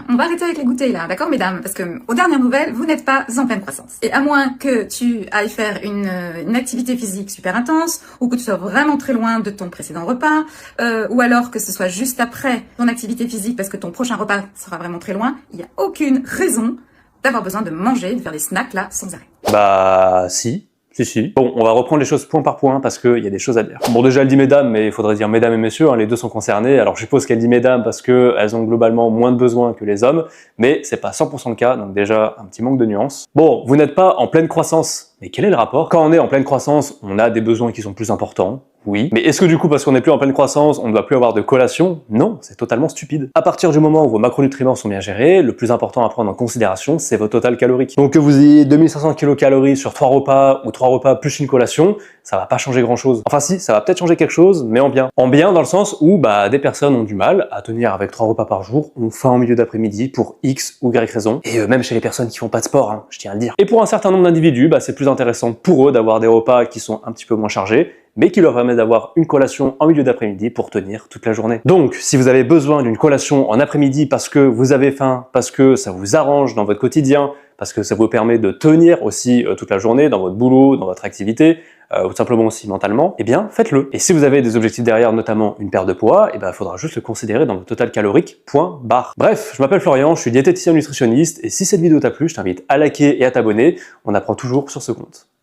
On va arrêter avec les goûters là, d'accord mesdames? Parce que aux dernières nouvelles, vous n'êtes pas en pleine croissance. Et à moins que tu ailles faire une activité physique super intense, ou que tu sois vraiment très loin de ton précédent repas, ou alors que ce soit juste après ton activité physique parce que ton prochain repas sera vraiment très loin, il n'y a aucune raison d'avoir besoin de manger, de faire des snacks là sans arrêt. Bah si. Si. Bon, on va reprendre les choses point par point parce qu'il y a des choses à dire. Bon, déjà, elle dit mesdames, mais il faudrait dire mesdames et messieurs, hein, les deux sont concernés. Alors, je suppose qu'elle dit mesdames parce qu'elles ont globalement moins de besoins que les hommes, mais c'est pas 100% le cas, donc déjà, un petit manque de nuance. Bon, vous n'êtes pas en pleine croissance, mais quel est le rapport? Quand on est en pleine croissance, on a des besoins qui sont plus importants. Oui. Mais est-ce que du coup, parce qu'on n'est plus en pleine croissance, on ne doit plus avoir de collation? Non, c'est totalement stupide. À partir du moment où vos macronutriments sont bien gérés, le plus important à prendre en considération, c'est votre total calorique. Donc que vous ayez 2500 kcal sur 3 repas ou 3 repas plus une collation, ça va pas changer grand chose. Enfin si, ça va peut-être changer quelque chose, mais en bien. En bien dans le sens où des personnes ont du mal à tenir avec 3 repas par jour, ont faim en milieu d'après-midi pour X ou Y raison, et même chez les personnes qui font pas de sport, hein, je tiens à le dire. Et pour un certain nombre d'individus, c'est plus intéressant pour eux d'avoir des repas qui sont un petit peu moins chargés, mais qui leur permet d'avoir une collation en milieu d'après-midi pour tenir toute la journée. Donc, si vous avez besoin d'une collation en après-midi parce que vous avez faim, parce que ça vous arrange dans votre quotidien, parce que ça vous permet de tenir aussi toute la journée dans votre boulot, dans votre activité, ou tout simplement aussi mentalement, eh bien, faites-le. Et si vous avez des objectifs derrière, notamment une perte de poids, il faudra juste le considérer dans votre total calorique, point barre. Bref, je m'appelle Florian, je suis diététicien nutritionniste, et si cette vidéo t'a plu, je t'invite à liker et à t'abonner, on apprend toujours sur ce compte.